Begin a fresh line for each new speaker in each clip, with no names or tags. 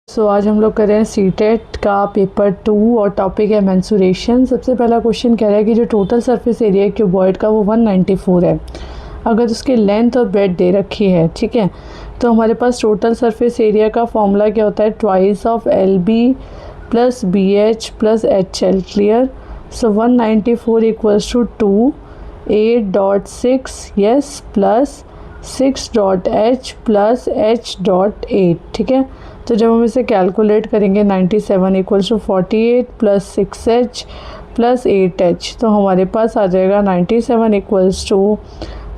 आज हम लोग कर रहे हैं सीटेट का पेपर 2 और टॉपिक है मेंसुरेशन। सबसे पहला क्वेश्चन कह रहा है कि जो टोटल सरफेस एरिया है क्यूबॉइड का वो 194 है। अगर उसकी लेंथ और ब्रेड दे रखी है, ठीक है, तो हमारे पास टोटल सरफेस एरिया का फॉर्मूला क्या होता है, twice of LB plus BH plus HL। Clear. So 194 equals to 8.6 yes plus 6.H plus H.8। ठीक है, तो जब हम इसे कैलकुलेट करेंगे 97 equals to 48 plus 6H plus 8H, तो हमारे पास आ जाएगा 97 इक्वल्स टू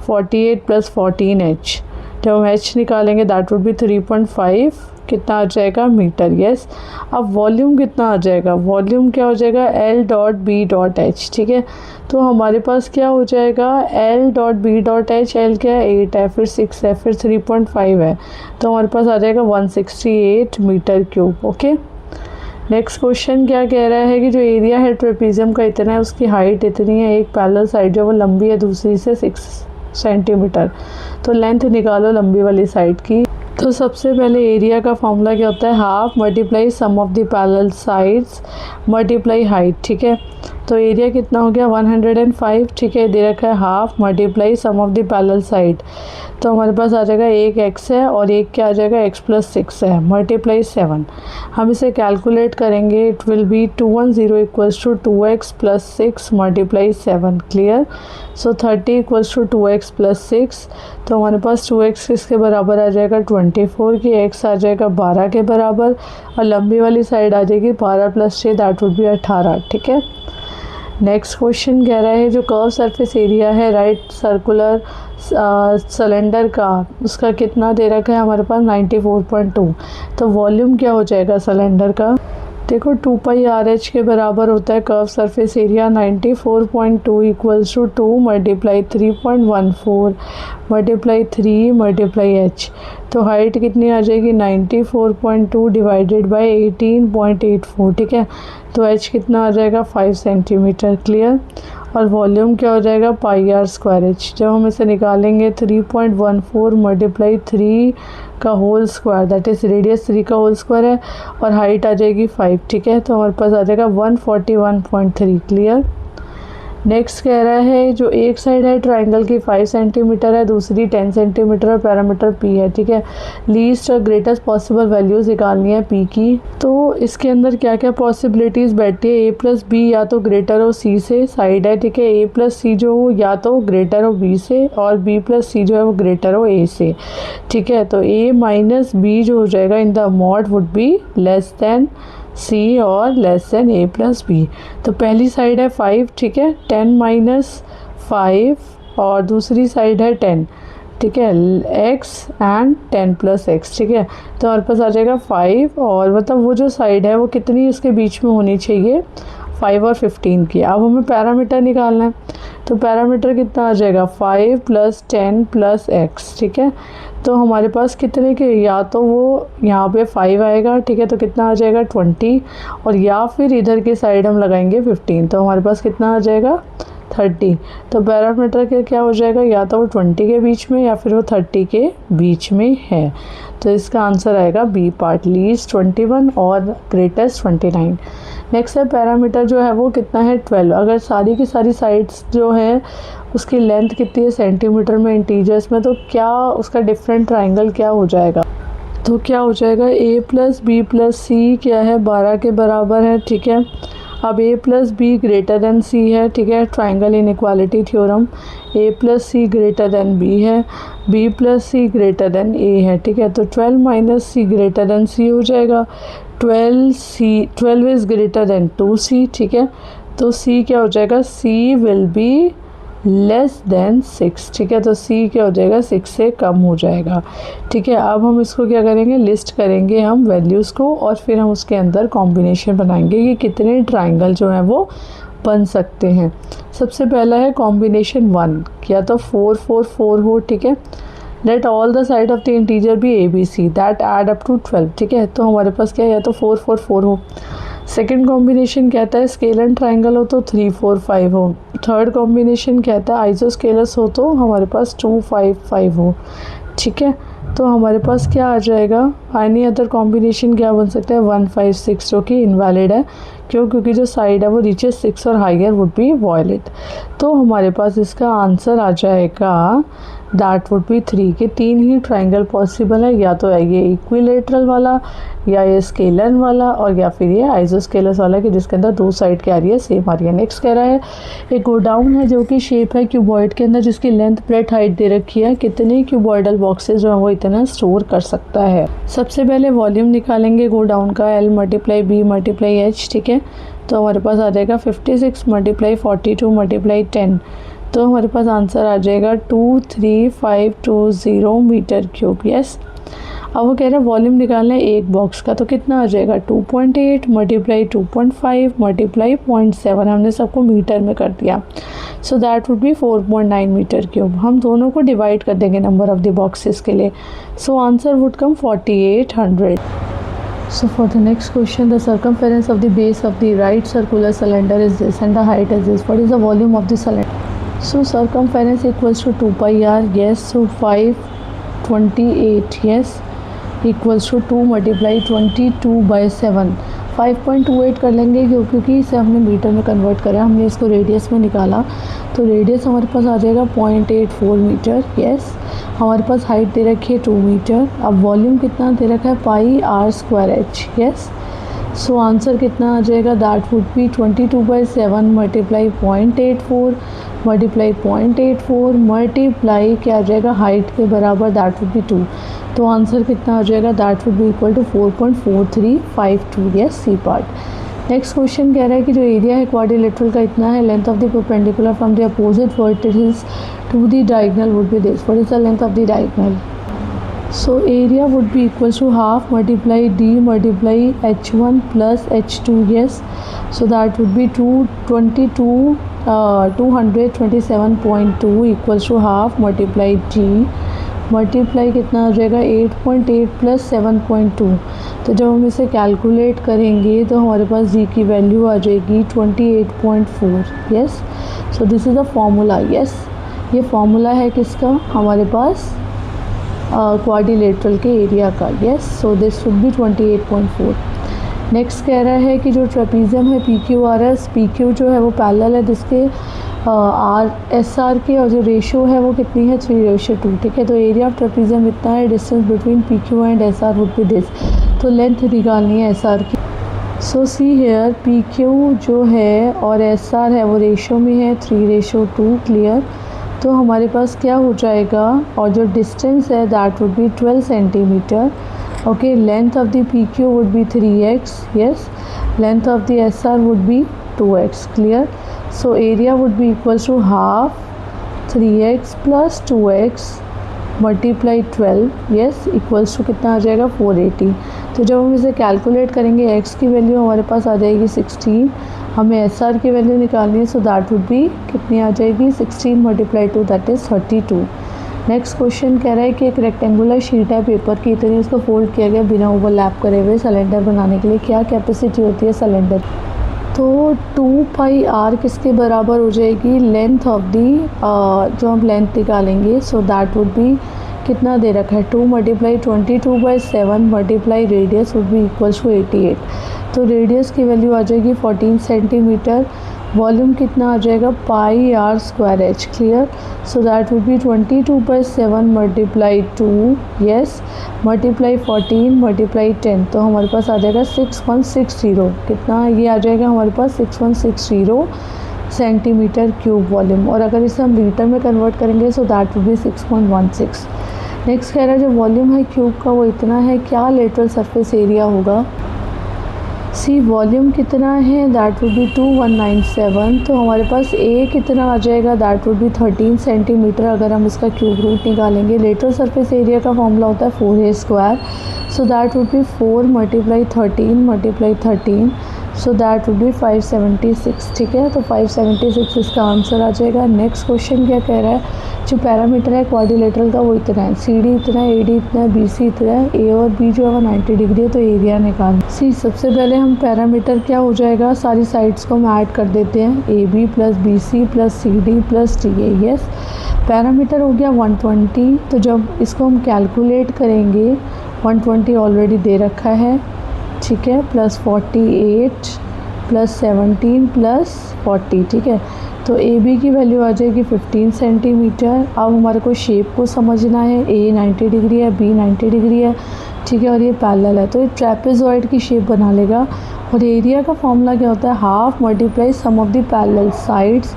48 प्लस 14H। जब हम H निकालेंगे दैट वुड बी 3.5, कितना आ जाएगा मीटर। यस। अब वॉल्यूम कितना आ जाएगा, वॉल्यूम क्या हो जाएगा L.B.H। ठीक है, तो हमारे पास क्या हो जाएगा L.B.H। L क्या है 8 है, फिर 6 है, फिर 3.5 है, तो हमारे पास आ जाएगा 168 meter cube. Okay. Next question क्या कह रहा है कि जो एरिया है ट्रेपेजियम का इतना है, उसकी हाइट इतनी है, एक पैरेलल साइड जो वो लंबी है दूसरी से 6 सेंटीमीटर, तो लेंथ निकालो लंबी वाली साइड की। तो सबसे पहले एरिया का फॉर्मूला क्या होता है, half multiply sum of the parallel sides multiply height. ठीक है, तो एरिया कितना हो गया 105। ठीक है, दे रखा है half multiply sum of the parallel side, तो हमारे पास आ जाएगा एक x है और एक क्या आ जाएगा x प्लस 6 है मल्टीप्लाई 7। हम इसे कैलकुलेट करेंगे, it will be 210 equals to 2x plus 6 multiply 7। Clear. So 30 equals to 2x plus 6, तो हमारे पास 2x किसके बराबर आ जाएगा 24 की, x आ जाएगा 12 के बराबर, और लंबी वाली साइड आ जाएगी 12 प्लस 6 दैट वुड बी 18। ठीक है। नेक्स्ट क्वेश्चन कह रहा है जो कर्व सरफेस एरिया है राइट सर्कुलर सिलेंडर का, उसका कितना दे रखा है हमारे पास 94.2, तो वॉल्यूम क्या हो जाएगा सिलेंडर का, देखो 2πRH के बराबर होता है curve surface area. 94.2 equals to 2 multiply 3.14 multiply 3 multiply H, तो हाइट कितनी आ जाएगी 94.2 डिवाइडेड बाय 18.84। ठीक है, तो H कितना आ जाएगा 5 सेंटीमीटर। क्लियर। और वॉल्यूम क्या हो जाएगा πr²H। जब हम इसे निकालेंगे 3.14 मल्टीप्लाई 3 का whole square that is radius 3 का होल स्क्वायर है, और हाइट आ जाएगी 5। ठीक है, तो हमारे पास आ जाएगा 141.3। क्लियर। नेक्स्ट कह रहा है जो एक साइड है ट्राइंगल की 5 सेंटीमीटर है, दूसरी 10 सेंटीमीटर और पैरामीटर P है। ठीक है, लीस्ट और ग्रेटेस्ट पॉसिबल वैल्यूज निकालनी है P की। तो इसके अंदर क्या क्या पॉसिबिलिटीज़ बैठती है, A प्लस बी या तो ग्रेटर हो C से साइड है। ठीक है, A प्लस C जो हो या तो ग्रेटर हो B से, और B प्लस C जो है वो ग्रेटर हो A से। ठीक है, तो A माइनस B जो हो जाएगा in the mod would be less than C और less than A plus B. तो पहली साइड है 5, ठीक है, 10 माइनस 5, और दूसरी साइड है 10। ठीक है, x एंड 10 प्लस x। ठीक है, तो हमारे पास आ जाएगा 5, और मतलब वो जो साइड है वो कितनी इसके बीच में होनी चाहिए 5 और 15 की। अब हमें पैरामीटर निकालना है, तो पैरामीटर कितना आ जाएगा 5 प्लस 10 प्लस x। ठीक है, तो हमारे पास कितने के, या तो वो यहाँ पे 5 आएगा, ठीक है, तो कितना आ जाएगा 20, और या फिर इधर की साइड हम लगाएंगे 15, तो हमारे पास कितना आ जाएगा 30। तो पैरामीटर के क्या हो जाएगा, या तो वो 20 के बीच में या फिर वो 30 के बीच में है, तो इसका आंसर आएगा बी पार्ट, लीस्ट 21 और ग्रेटेस्ट 29। नेक्स्ट है पैरामीटर जो है वो कितना है 12। अगर सारी की सारी साइड्स जो है उसकी लेंथ कितनी है सेंटीमीटर में इंटीजर्स में, तो क्या उसका डिफरेंट ट्राइंगल क्या हो जाएगा, तो क्या हो जाएगा A plus B plus C क्या है 12 के बराबर है। ठीक है, अब A plus be greater than C है। ठीक है, triangle inequality theorem, A plus C greater than B है, B plus C greater than A है। ठीक है, तो 12 minus C greater than C हो जाएगा, 12 इज़ ग्रेटर देन 2C। ठीक है, तो C क्या हो जाएगा, C will be less then 6। ठीक है, तो C क्या हो जाएगा 6 से कम हो जाएगा। ठीक है, अब हम इसको क्या करेंगे, लिस्ट करेंगे हम वैल्यूज़ को, और फिर हम उसके अंदर कॉम्बिनेशन बनाएंगे कि कितने ट्राइंगल जो हैं वो बन सकते हैं। सबसे पहला है कॉम्बिनेशन 1, या तो 4 4 4 हो। ठीक है, let all the side of the integer be ABC that add up to 12। ठीक है, तो हमारे पास क्या है, या तो 4 4 4 हो। सेकेंड कॉम्बिनेशन कहता है स्केलर ट्राइंगल हो तो 3 4 5 हो। थर्ड कॉम्बिनेशन कहता है आइसोस्केलस हो तो हमारे पास 2 5 5 हो। ठीक है, तो हमारे पास क्या आ जाएगा, एनी अदर कॉम्बिनेशन क्या बन सकता है, 156 जो कि इनवैलिड है। क्यों? क्योंकि जो साइड है वो रीचेस 6 और हायर वुड बी वॉयलेट। तो हमारे पास इसका आंसर आ जाएगा दैट वुड बी 3 के 3 ही ट्राइंगल पॉसिबल है, या तो है ये इक्विलेटरल वाला, या ये स्केलर वाला, और या फिर ये आइसोस्केलस वाला कि जिसके अंदर दो साइड की आ रही है सेम आ रही है। नेक्स्ट कह रहा है एक गोडाउन है जो कि शेप है क्यूबॉइड के अंदर, जिसकी लेंथ ब्रेड्थ हाइट दे रखी है, कितने क्यूबॉइडल बॉक्सेस जो है वो इतना स्टोर कर सकता है। सबसे पहले वॉल्यूम निकालेंगे गोडाउन का, L × B × H, ठीक है। तो हमारे पास आ जाएगा 56 × 42 × 10, तो हमारे पास आंसर आ जाएगा 23520 मीटर क्यूब। यस, अब वो कह रहे हैं वॉल्यूम निकालना है एक बॉक्स का, तो कितना आ जाएगा 2.8 × 2.5 × 0.7, हमने सबको मीटर में कर दिया, so that would be 4.9 meter cube. हम दोनों को डिवाइड कर देंगे नंबर ऑफ द बॉक्सेस के लिए, सो answer would come 4800। So for the next question, the circumference of the base of the right circular cylinder is this and the height is this. What is the volume of the cylinder? So circumference equals to 2 pi r, yes. So 528, yes, equals to 2 × 22/7. 5.28 कर लेंगे क्योंकि इसे हमने metre में convert करा, हमने इसको radius में निकाला, तो रेडियस हमारे पास आ जाएगा 0.84 मीटर। यस, हमारे पास हाइट दे रखी है 2 मीटर। अब वॉल्यूम कितना दे रखा है, πr²h। यस, सो आंसर कितना आ जाएगा, दैट वुड बी 22/7 × 0.84 × 0.84 मल्टीप्लाई क्या आ जाएगा, हाइट के बराबर, दैट वुड बी 2, तो आंसर कितना आ जाएगा, that would be equal to 4.4352। Yes, C part. Next question कह रहा है कि जो एरिया है क्वाड्रिलेटरल का इतना है, length of the perpendicular from the opposite vertices to the diagonal would be this. What is the length of the diagonal? So area would be equals to half multiply d multiply h1 plus h2, yes, so that would be 227.2 equals to half multiply g multiply कितना आ जाएगा 8.8 plus 7.2, तो जब हम इसे calculate करेंगे तो हमारे पास g की वैल्यू आ जाएगी 28.4। Yes, so this is the formula. Yes, ये फॉर्मूला है किसका, हमारे पास क्वाड्रिलेटरल के एरिया का। Yes, so this would B 28.4। Next कह रहा है कि जो ट्रेपीजियम है PQRS, PQ जो है वो पैरेलल है जिसके SR के, और जो रेशो है वो कितनी है 3:2, ठीक है। तो एरिया ऑफ ट्रेपीजियम इतना है, distance between PQ and SR would be this, तो लेंथ निकालनी है SR की। सो सी हेयर PQ जो है और SR है वो रेशो में है 3:2, क्लियर। तो हमारे पास क्या हो जाएगा, और जो डिस्टेंस है that would be 12 centimetre. Okay, length of the PQ would be 3x, yes, length of the SR would be 2x, clear. So area would be equals to half 3x + 2x multiply 12, yes, equals to कितना आ जाएगा 480। तो जब हम इसे calculate करेंगे x की value हमारे पास आ जाएगी 16, हमें SR की वैल्यू निकालनी है, सो दैट वुड बी कितनी आ जाएगी 16 × 2 दैट इज़ 32। नेक्स्ट क्वेश्चन कह रहा है कि एक रेक्टेंगुलर शीट है पेपर की, इतनी उसको फोल्ड किया गया बिना ओवरलैप करे हुए सिलेंडर बनाने के लिए, क्या कैपेसिटी होती है सिलेंडर? तो 2 pi r किसके बराबर हो जाएगी, लेंथ ऑफ दी, जो हम लेंथ निकालेंगे, सो दैट वुड बी कितना दे रखा है 2 × 22/7 multiply radius would be equals to 88, तो रेडियस की वैल्यू आ जाएगी 14 सेंटीमीटर। वॉल्यूम कितना आ जाएगा πr²h, clear. So that would B 22/7 multiply 2, yes, multiply 14 multiply 10, तो हमारे पास आ जाएगा 6160, कितना ये आ जाएगा हमारे पास 6160 सेंटीमीटर क्यूब वॉल्यूम, और अगर इसे हम लीटर में कन्वर्ट करेंगे सो दैट वुड बी 6.16। नेक्स्ट कह रहा है जो वॉल्यूम है क्यूब का वो इतना है, क्या लेटरल सरफेस एरिया होगा? सी वॉल्यूम कितना है, दैट वुड बी 2197, तो हमारे पास ए कितना आ जाएगा, दैट वुड बी 13 सेंटीमीटर। अगर हम इसका क्यूब रूट निकालेंगे, लेटरल सरफेस एरिया का फॉर्मूला होता है 4a², so that would B 4 × 13 × 13, so that would B 576, ठीक है। तो 576 इसका आंसर आ जाएगा। नेक्स्ट क्वेश्चन क्या कह रहा है, जो पैरामीटर है क्वाड्रिलेटरल का वो इतना है, CD इतना है, AD इतना है, BC इतना है, A और B जो है वो 90 डिग्री है, तो एरिया निकाल। सी सबसे पहले हम पैरामीटर क्या हो जाएगा, सारी साइड्स को हम ऐड कर देते हैं, AB + BC + CD + DA, yes. Parameter हो गया 120, तो जब इसको हम कैलकुलेट करेंगे 120 ऑलरेडी दे रखा है, ठीक है, प्लस 48 प्लस 17 प्लस 40, ठीक है। तो ए बी की वैल्यू आ जाएगी 15 सेंटीमीटर। अब हमारे को शेप को समझना है, ए 90 डिग्री है, बी 90 डिग्री है, ठीक है, और ये पैरेलल है, तो ये ट्रेपेजॉइड की शेप बना लेगा। और एरिया का फॉर्मूला क्या होता है, half multiply sum of the parallel sides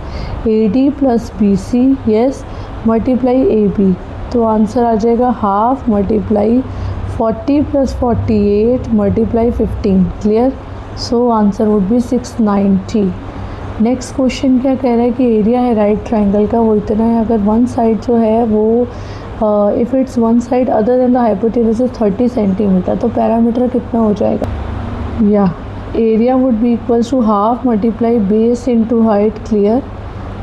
A D plus B C, yes, multiply A B. तो आंसर आ जाएगा half multiply 40 plus 48 multiply 15, clear. So answer would be 690। Next question क्या कह रहा है कि एरिया है राइट ट्रायंगल का, वो इतना है, अगर वन साइड जो है वो if it's one side other than the hypotenuse is 30 centimetre, तो पैरामीटर कितना हो जाएगा, या area would be equals to half multiply base into height, clear.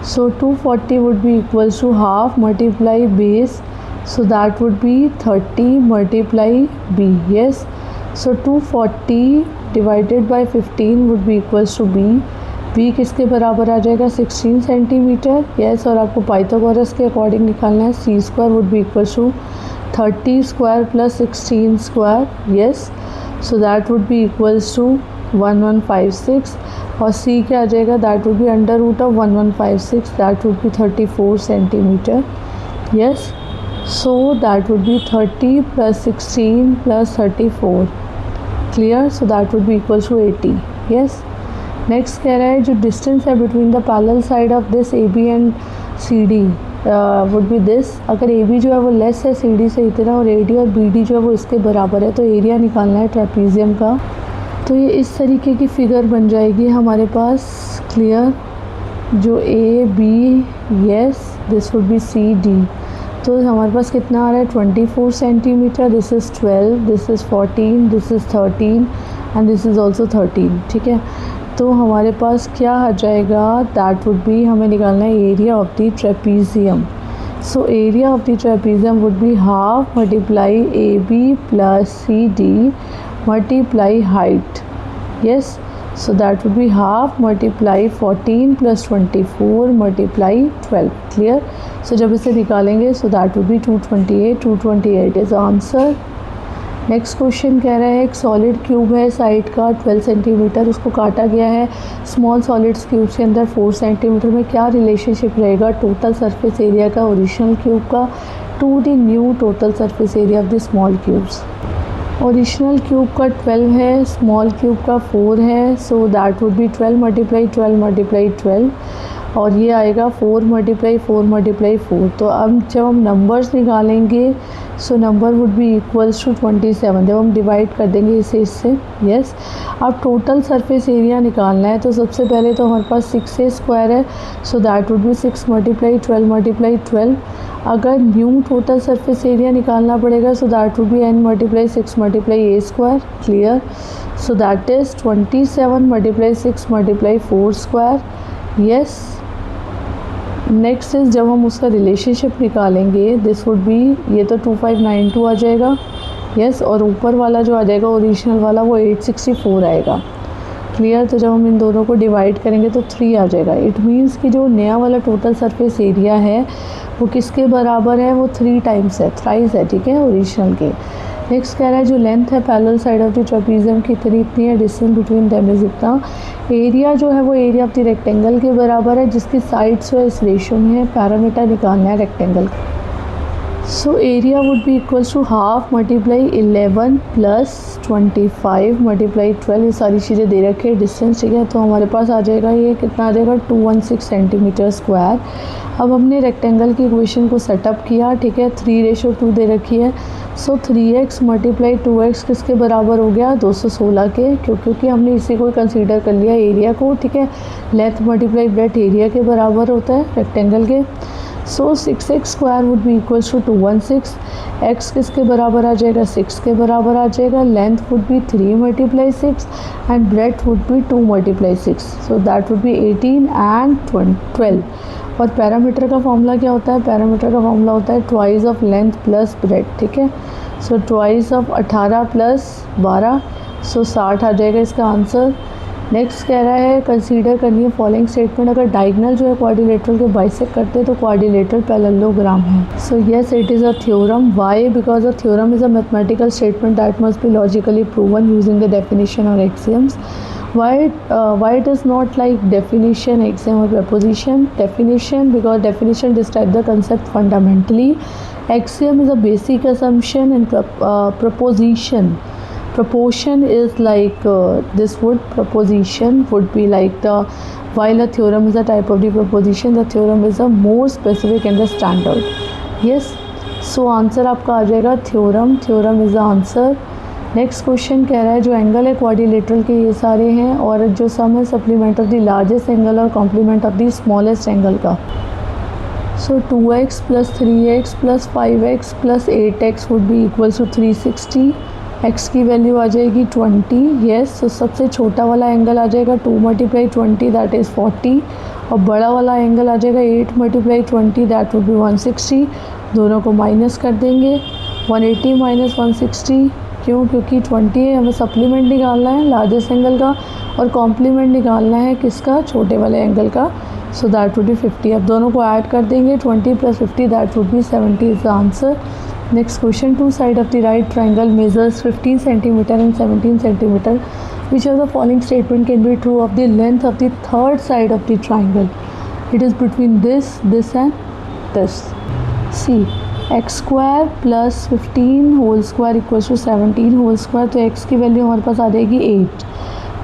So 240 would be equals to half multiply base, so that would be 30 multiply b, yes, so 240 divided by 15 would be equals to b किसके बराबर आ जाएगा 16 centimetre, yes, और आपको Pythagoras के according निकालना है, c square would be equals to 30 square plus 16 square, yes, so that would be equals to 1156, और c क्या आ जाएगा, that would be under root of 1156, that would be 34 centimetre, yes, so that would be 30 plus 16 plus 34, clear, so that would be equals to 80, yes। Next कह रहा है जो distance है between the parallel side of this A B and C D would be this, अगर A B जो है वो less है सी डी से इतना और ए डी और बी डी जो है वो इसके बराबर है, तो एरिया निकालना है ट्रेपीजियम का। तो ये इस तरीके की फिगर बन जाएगी हमारे पास, क्लियर, जो A B, yes, this would be C D, तो हमारे पास कितना आ रहा है 24 centimetre, this is 12, this is 14, this is 13 and this is also 13, ठीक है। तो हमारे पास क्या आ जाएगा, दैट वुड बी, हमें निकालना है area of the trapezium. So area of the trapezium would be half multiply A B plus C D multiply height, yes, so that would be half multiply 14 plus 24 multiply 12, clear। so जब इसे निकालेंगे so that would be 228 is answer। Next question कह रहा है एक solid cube है side का 12 centimetre, उसको काटा गया है स्मॉल सॉलिड्स क्यूब्स के अंदर 4 सेंटीमीटर में, क्या रिलेशनशिप रहेगा टोटल सरफेस एरिया का ओरिजिनल क्यूब का to the new total surface area of the small cubes. Original cube का 12 है, स्मॉल क्यूब का 4 है, so that would be 12 multiply 12 multiply 12, और ये आएगा 4 मल्टीप्लाई 4 मल्टीप्लाई 4। तो अब जब हम नंबर्स निकालेंगे so number would be equals to 27, जब हम डिवाइड कर देंगे इसे इससे, यस। अब टोटल सरफेस एरिया निकालना है, तो सबसे पहले तो हमारे पास 6 ए स्क्वायर है, so that would B 6 multiply 12 multiply 12। अगर न्यू टोटल सरफेस एरिया निकालना पड़ेगा सो that would B n multiply 6 multiply A square, clear. So that is 27 multiply 6 multiply 4 square, yes. Next is जब हम उसका रिलेशनशिप निकालेंगे, दिस वुड बी, ये तो 2592 आ जाएगा, यस, और ऊपर वाला जो आ जाएगा ओरिजिनल वाला वो 864 आएगा, क्लियर। तो जब हम इन दोनों को डिवाइड करेंगे तो 3 आ जाएगा। इट मीन्स कि जो नया वाला टोटल सरफेस एरिया है वो किसके बराबर है, वो 3 टाइम्स है, थ्राइस है, ठीक है, ओरिजिनल के। नेक्स्ट कह रहा है जो लेंथ है parallel side of the trapezium की इतनी है, डिस्टेंस बिटवीन देम इज इतना। एरिया जो है वो एरिया ऑफ द रेक्टेंगल के बराबर है जिसकी साइड्स जो इस रेशियो में है, पैरामीटर निकालना है रेक्टेंगल का। So area would be equals to half multiply 11 plus 25 multiply 12, ये सारी चीज़ें दे रखी है, डिस्टेंस, ठीक है। तो हमारे पास आ जाएगा, ये कितना आ जाएगा 216 सेंटीमीटर स्क्वायर। अब हमने रेक्टेंगल की इक्वेशन को सेटअप किया, ठीक है, 3:2 दे रखी है, सो 3x मल्टीप्लाई 2x किसके बराबर हो गया 216 के, क्योंकि हमने इसी को कंसीडर कर लिया एरिया को, ठीक है। लेंथ मल्टीप्लाई ब्रेथ एरिया के बराबर होता है रेक्टेंगल के। So 6x square would be equals to 216, x किसके बराबर आ जाएगा 6 के बराबर आ जाएगा, length would be 3 multiply 6 and breadth would be 2 multiply 6, so that would be 18 and 12। और पैरामीटर का फॉर्मूला क्या होता है, पैरामीटर का फॉर्मूला होता है twice of length plus breadth, ठीक है। सो ट्वाइस ऑफ 18 प्लस 12, सो 60 आ जाएगा इसका आंसर। नेक्स्ट कह रहा है कंसीडर करनी है फॉलोइंग स्टेटमेंट, अगर डायगोनल जो है क्वाड्रिलेटरल के बाइसेक्ट करते हैं तो क्वाड्रिलेटरल पैरेललोग्राम है। So yes it is a theorem. Why? Because a theorem is a mathematical statement that must be logically proven using the definition और axioms. Why it is not like definition, axiom or proposition? Definition because definition describe the concept fundamentally. Axiom is a basic assumption, and proposition is like proposition would be like the, while a theorem is a type of the proposition, the theorem is a more specific and the standard. Yes, so answer आपका आ जाएगा theorem is the answer. Next question कह रहा है जो angle है quadrilateral के ये सारे हैं, और जो सम है supplement of the largest angle और complement of the smallest angle का। So 2x + 3x + 5x + 8x would be equal to 360। x की वैल्यू आ जाएगी 20। येस, तो सबसे छोटा वाला एंगल आ जाएगा 2 × 20 दैट इज़ 40, और बड़ा वाला एंगल आ जाएगा 8 × 20 दैट वुड बी 160। दोनों को माइनस कर देंगे, 180 - 160। क्यों? क्योंकि 20 है, हमें सप्लीमेंट निकालना है लार्जेस्ट एंगल का, और कॉम्प्लीमेंट निकालना है किसका? छोटे वाले एंगल का। सो दैट वुड बी 50। अब दोनों को ऐड कर देंगे, 20 + 50 that would be 70 is the answer. Next question, two side of the right triangle measures 15 centimetre and 17 centimetre, which of the following statement can be true of the length of the third side of the triangle? It is between this and this. See x² + 15 whole square equals to 17 whole square, तो x की value हमारे पास आ जाएगी 8,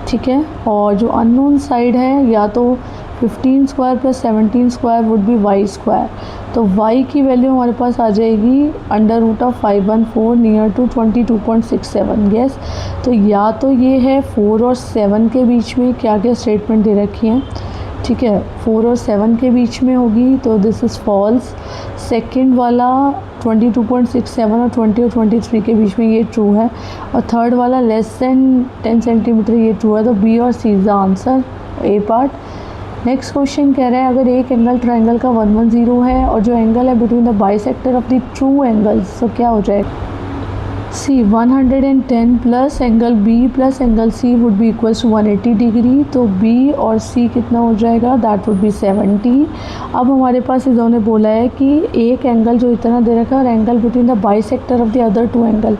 ठीक है। और जो unknown side है, या तो 15² + 17² वुड बी y², तो y की वैल्यू हमारे पास आ जाएगी √514 नियर टू 22.67। यस, तो या तो ये है 4 और 7 के बीच में क्या क्या स्टेटमेंट दे रखी हैं, ठीक है, 4 और 7 के बीच में होगी, तो दिस इज़ फॉल्स। सेकंड वाला 22.67 और 20 और 23 के बीच में, ये ट्रू है। और थर्ड वाला लेस देन 10 सेंटीमीटर, ये ट्रू है। तो बी और C is the answer, A part. Next question कह रहा है अगर एक एंगल ट्राइंगल का 110 है और जो एंगल है between the bisector of the true angles, तो क्या हो जाएगा? See 110 plus angle B plus angle C would be equals to 180 degree, तो बी और सी कितना हो जाएगा? That would be 70। अब हमारे पास इन्होंने बोला है कि एक एंगल जो इतना दे रखा है और angle between the bisector of the other two angle,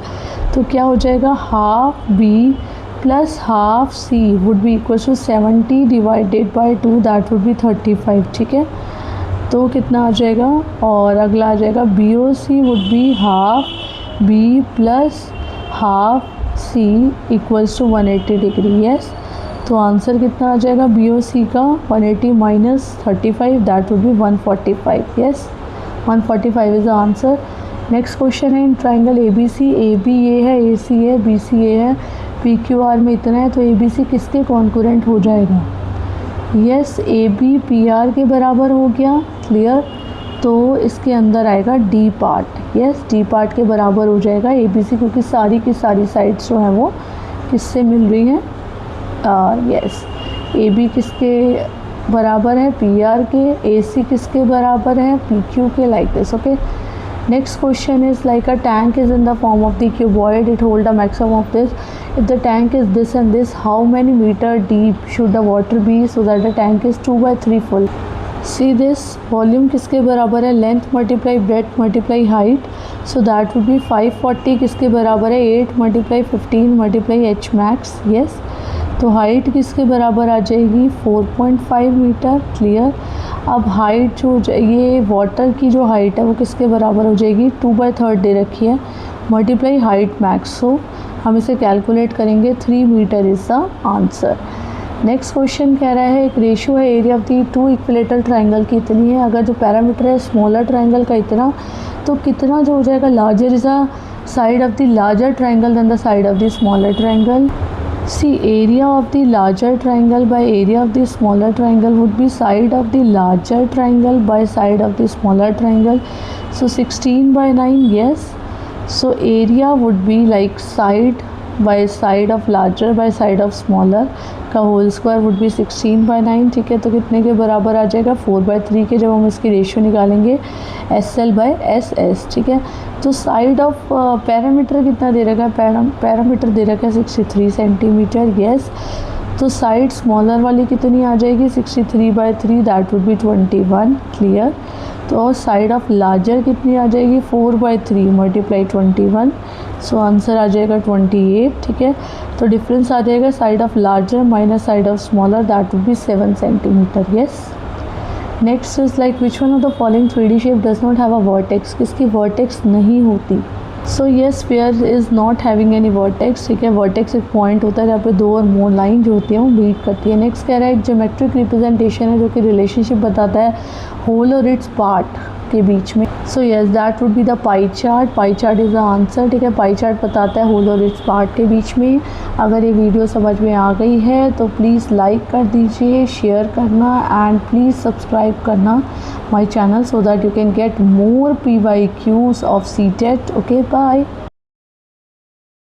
तो क्या हो जाएगा? Half B plus half C would be equals to 70 divided by 2 that would be 35, ठीक है। तो कितना आ जाएगा? और अगला आ जाएगा B O C would be half B plus half C equals to 180 degree. Yes, तो आंसर कितना आ जाएगा बी ओ सी का? 180 - 35 that would be 145। Yes, 145 is the answer. Next question है in triangle A B C, A B A है, A सी है, B C ए है, P Q R में इतना है, तो ए बी सी किसके कॉन्करेंट हो जाएगा? Yes, A B P R के बराबर हो गया, क्लियर। तो इसके अंदर आएगा D part. Yes, D part के बराबर हो जाएगा ए बी सी, क्योंकि सारी की सारी साइड्स जो हैं वो किससे मिल रही हैं? यस, ए बी किसके बराबर है? पी आर के। ए सी किसके बराबर है? पी क्यू के, like this. Okay, next question is like a tank is in the form of the cuboid, it hold a maximum of this, if the tank is this and this, how many metre deep should the water be so that the tank is 2/3 full? See this, volume किसके बराबर है? Length multiply breadth multiply height, so that would be 540 किसके बराबर है? 8 × 15 × H max. Yes, तो height किसके बराबर आ जाएगी? 4.5 मीटर, क्लियर। अब हाइट जो ये वाटर की जो हाइट है वो किसके बराबर हो जाएगी? 2/3 दे रखी है, मल्टीप्लाई हाइट मैक्स, सो हम इसे कैलकुलेट करेंगे, 3 metre is the answer. Next question कह रहा है एक रेशियो है area of the two equilateral triangle की इतनी है, अगर जो पैरामीटर है स्मॉलर ट्राइंगल का इतना, तो कितना जो हो जाएगा? Larger is a side of the larger triangle than the side of the smaller triangle. See area of the larger triangle by area of the smaller triangle would be side of the larger triangle by side of the smaller triangle, so 16/9। Yes, so area would be like side by side of larger by side of smaller का whole square would be 16/9, ठीक है। तो कितने के बराबर आ जाएगा? 4/3 के, जब हम इसकी रेशियो निकालेंगे SL/SS, ठीक है। तो साइड ऑफ पैरामीटर कितना दे रखा है? पैरामीटर दे रखा है 63 सेंटीमीटर। यस, तो साइड स्मॉलर वाली कितनी आ जाएगी 63/3, दैट वुड बी 21, क्लियर। तो और साइड ऑफ लार्जर कितनी आ जाएगी 4/3 मल्टीप्लाई 21, सो आंसर आ जाएगा 28, ठीक है। तो डिफरेंस आ जाएगा side of larger minus side of smaller, that would B 7 centimetre, yes. Next is like which one of the following 3D shape does not have a vertex, किसकी vertex नहीं होती। So yes, sphere is not having any vertex, ठीक है। Vertex एक point होता है जहाँ पे दो और मोर लाइन जो होती है वो मीट करती है। नेक्स्ट कह रहा है एक ज्योमेट्रिक रिप्रेजेंटेशन है जो कि रिलेशनशिप बताता है होल और इट्स पार्ट के बीच में। So yes, that would be the pie chart. Pie chart is the answer, ठीक है। पाई चार्ट बताता है होल और इट्स पार्ट के बीच में। अगर ये वीडियो समझ में आ गई है तो प्लीज़ लाइक कर दीजिए, शेयर करना एंड प्लीज़ सब्सक्राइब करना my channel so that you can get more PYQs of CTET. Okay, bye.